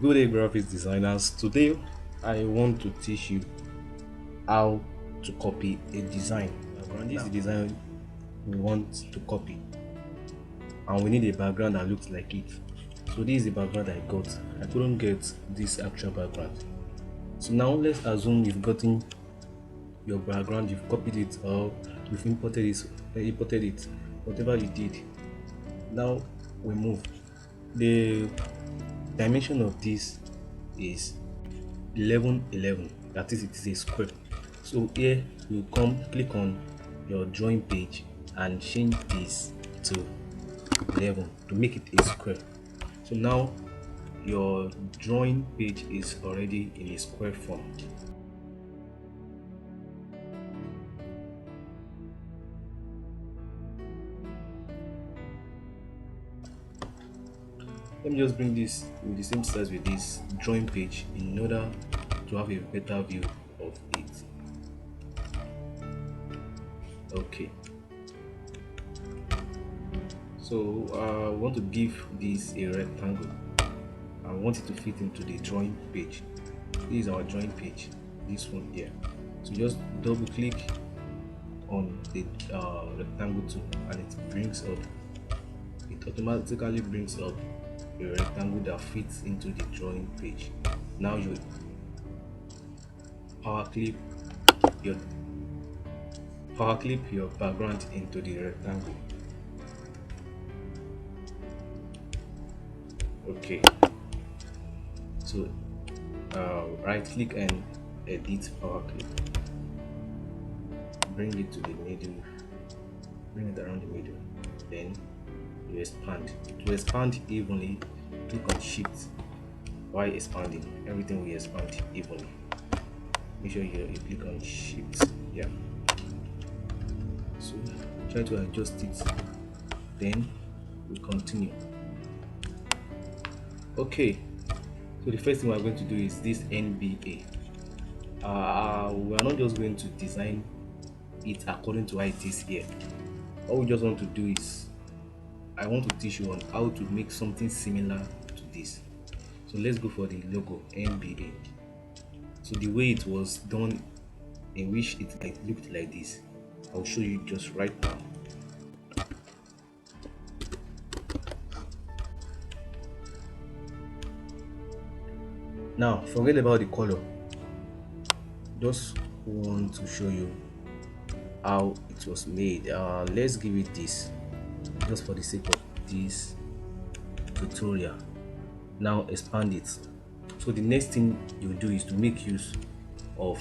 Good day, graphics designers. Today, I want to teach you how to copy a design. This is the design we want to copy, and we need a background that looks like it. So this is the background I got. I couldn't get this actual background. So now let's assume you've gotten your background, you've copied it, or you've imported it, whatever you did. Now we move. The dimension of this is 1111, that is, it is a square. So here you come, click on your drawing page and change this to 11 to make it a square. So now your drawing page is already in a square form. Let me just bring this with the same size with this drawing page in order to have a better view of it. Okay, so I want to give this a rectangle. I want it to fit into the drawing page. This is our drawing page, this one here. So just double click on the rectangle tool and it automatically brings up a rectangle that fits into the drawing page. Now you power clip your background into the rectangle. Okay, so right click and edit power clip, bring it to the middle, bring it around the middle, then you expand. To expand evenly, click on shift while expanding. Everything will expand evenly. Make sure you click on shift. Yeah, so try to adjust it, then we continue. Okay, so the first thing we're going to do is this NBA. We are not just going to design it according to how it is here. All we just want to do is I want to teach you on how to make something similar to this. So let's go for the logo NBA. So the way it was done, in which it looked like this, I'll show you just right now. Now forget about the color, just want to show you how it was made. Let's give it this just for the sake of this tutorial. Now expand it. So the next thing you do is to make use of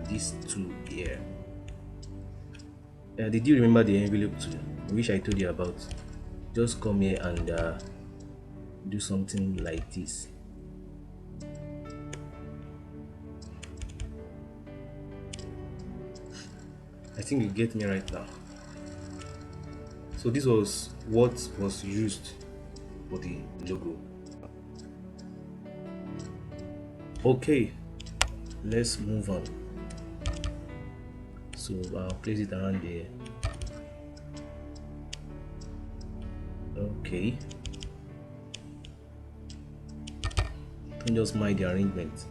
this tool here. Did you remember the envelope tool, which I told you about? Just come here and do something like this. I think you get me right now. So this was what was used for the logo. Okay, let's move on. So I'll place it around there. Okay, don't just mind the arrangement.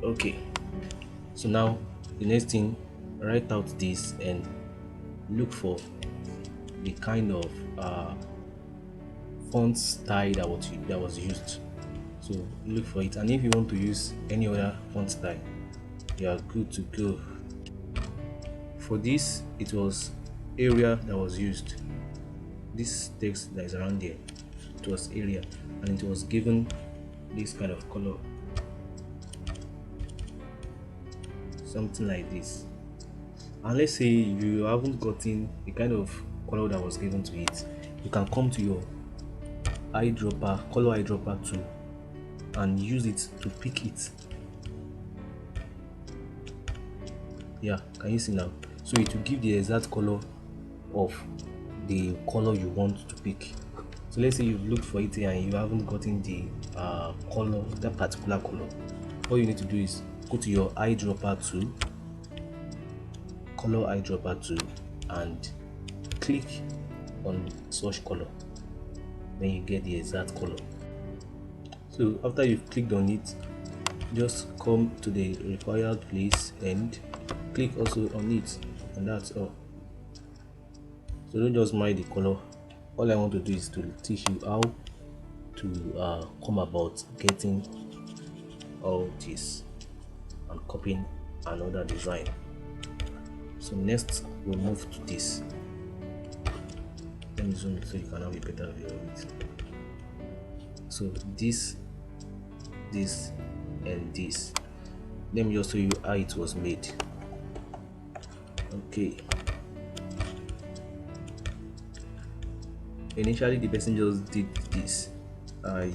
Okay, so now the next thing, write out this and look for the kind of font style that was used. So look for it, and if you want to use any other font style, you are good to go. For this, it was Arial that was used. This text that is around there, it was Arial, and it was given this kind of color, something like this. And let's say you haven't gotten the kind of color that was given to it, you can come to your color eyedropper tool and use it to pick it. Yeah, can you see now? So it will give the exact color of the color you want to pick. So let's say you've looked for it here and you haven't gotten the color, that particular color. All you need to do is go to your eyedropper tool, color eyedropper tool, and click on such color. when you get the exact color. So after you've clicked on it, just come to the required place and click also on it, and that's all. So don't just mind the color. All I want to do is to teach you how to come about getting all this and copying another design. So next we'll move to this. Let me zoom it so you can have a better view of it. So this, and this. Let me just show you how it was made. Okay. Initially the person just did this. I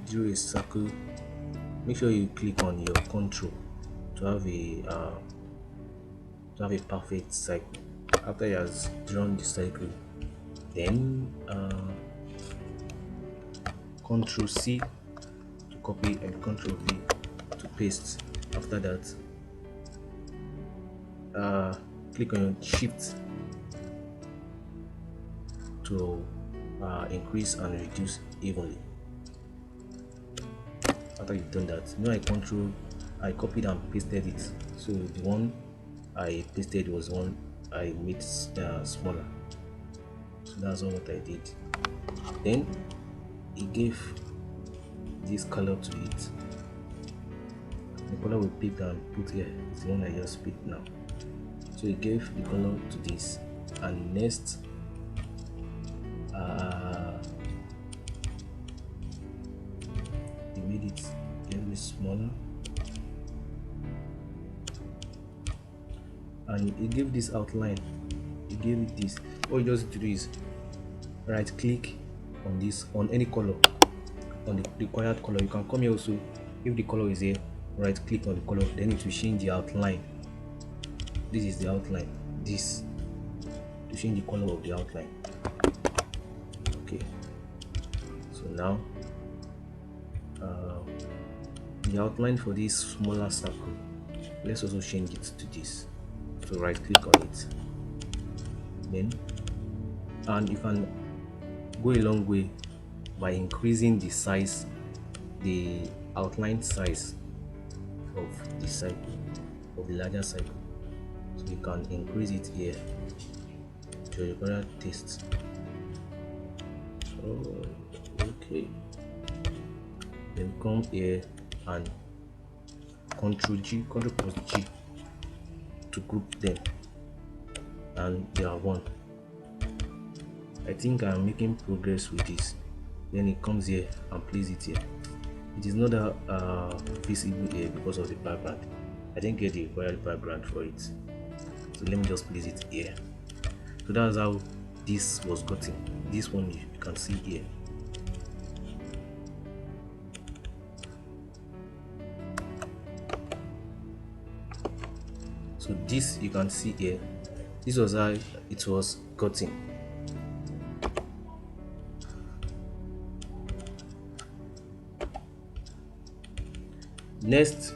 drew a circle. Make sure you click on your control to have a perfect cycle. After he has drawn the cycle, then Ctrl C to copy and Ctrl V to paste. After that, click on Shift to increase and reduce evenly. After you've done that, I copied and pasted it. So the one I pasted was one I made smaller. So that's all what I did. Then it gave this color to it. The color we picked and put here is the one I just picked now. So it gave the color to this, and next it made it a little bit smaller, and it gave this outline. It gave it this. All you just need to do is right click on this, on any color, on the required color. You can come here also. If the color is here, right click on the color, then it will change the outline. This is the outline. This to change the color of the outline. Okay, so now the outline for this smaller circle, let's also change it to this. So right click on it, then, and you can go a long way by increasing the size, the outline size of the cycle, of the larger cycle. So you can increase it here to your current taste. Oh, okay. Then come here and Ctrl+G to group them, and they are one. I think I'm making progress with this. Then it comes here and place it here. It is not visible here because of the background. I didn't get the required background for it, so let me just place it here. So that's how this was gotten. This one you can see here. So this you can see here. This was how it was gotten. Next,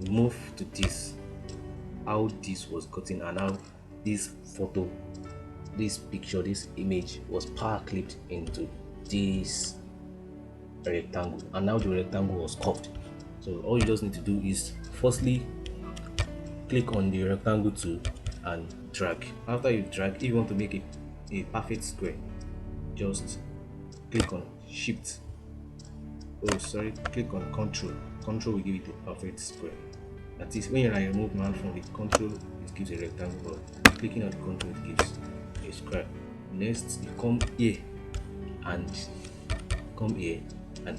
move to this, how this was gotten and how this photo, this picture, this image was power clipped into this rectangle, and now the rectangle was curved. So all you just need to do is firstly click on the rectangle tool and drag. After you drag, if you want to make a perfect square, just click on Shift. Click on Control. Control will give it a perfect square. That is, when you remove man from the control, it gives a rectangle. But clicking on the control, it gives a square. Next, you come here and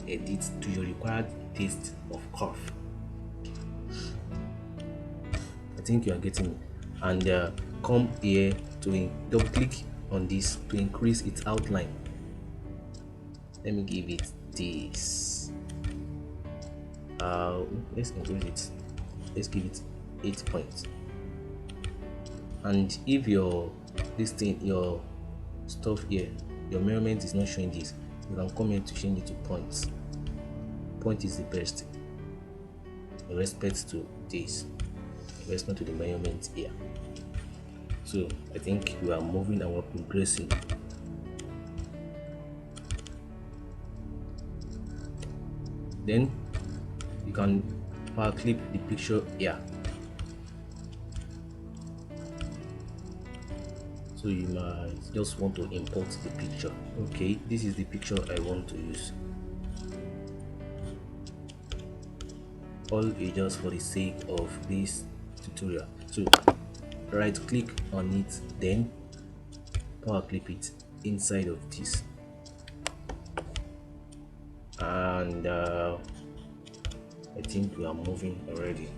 edit to your required taste of curve. I think you are getting it. And come here to double click on this to increase its outline. Let me give it this. Let's increase it. Let's give it 8 points. And if your stuff here, your measurement is not showing this, you can come here to change it to points. Point is the best in respect to this, in respect to the measurement here. So I think we are moving and we're progressing. Then you can power clip the picture here. So you might just want to import the picture. Okay, this is the picture I want to use. All is just for the sake of this tutorial. So right click on it, then power clip it inside of this, and I think we are moving already.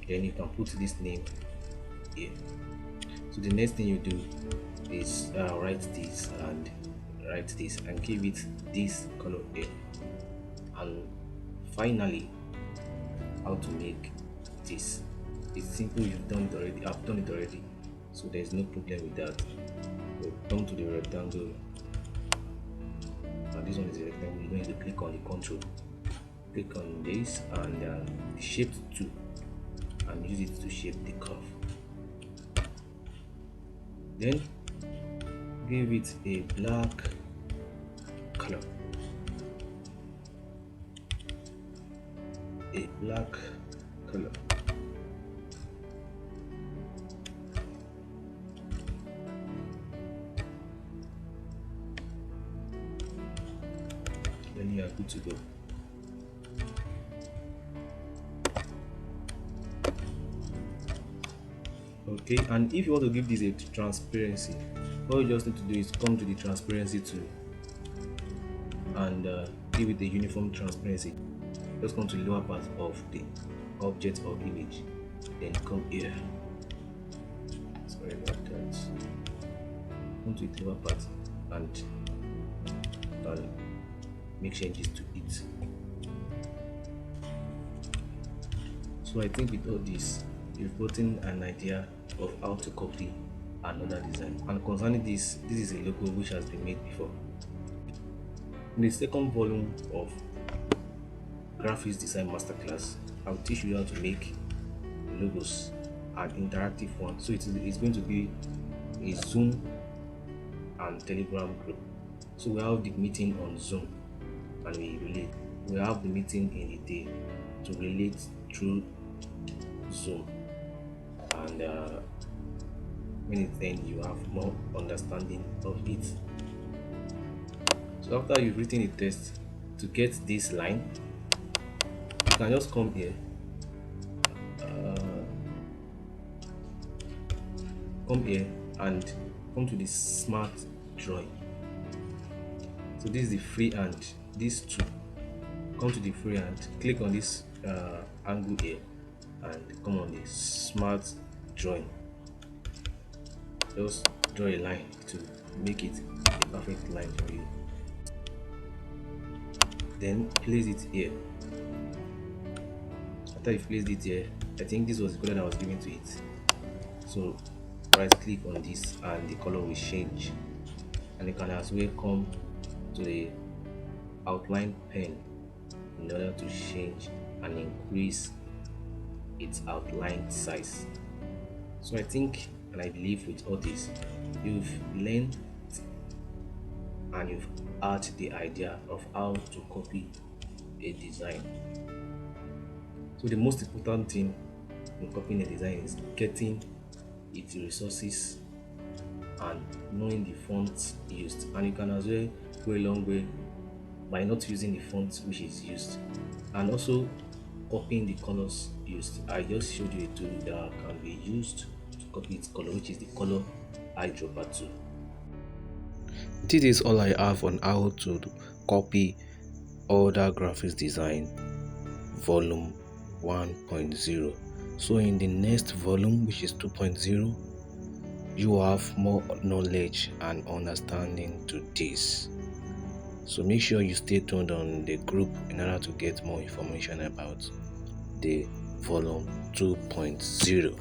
Then you can put this name here. So the next thing you do is write this and give it this color here. And finally, how to make this. It's simple, you've done it already. I've done it already, so there's no problem with that. So come to the rectangle, and this one is the rectangle. You're going to click on the control, click on this and the shape tool, and use it to shape the curve. Then give it a black color, color. Then you are good to go. Okay, and if you want to give this a transparency, all you just need to do is come to the transparency tool and give it a uniform transparency. Just come to the lower part of the object or image, then come here. Sorry about that. Come to the lower part and make changes to it. So I think with all this, you've gotten an idea of how to copy another design. And concerning this is a logo which has been made before. In the second volume of Graphics Design Masterclass, I'll teach you how to make logos, an interactive one. So it's going to be a Zoom and Telegram group. So we have the meeting on Zoom and we have the meeting in the day to relate through Zoom, and many things you have more understanding of it. So after you've written a text to get this line, you can just come here, and come to the smart drawing. So this is the freehand, these two. Come to the freehand, click on this angle here and come on the smart drawing. Just draw a line to make it a perfect line for you. Then place it here. After you placed it here, I think this was the color that was given to it. So right click on this and the color will change. And you can as well come to the outline pen in order to change and increase its outline size. So I think and I believe with all this, you've learned and you've had the idea of how to copy a design. So the most important thing in copying a design is getting its resources and knowing the fonts used. And you can as well go a long way by not using the font which is used, and also copying the colors used. I just showed you a tool that can be used to copy its color, which is the color eyedropper tool. This is all I have on how to copy other graphics design volume 1.0. So in the next volume, which is 2.0, you have more knowledge and understanding to this. So make sure you stay tuned on the group in order to get more information about the volume 2.0.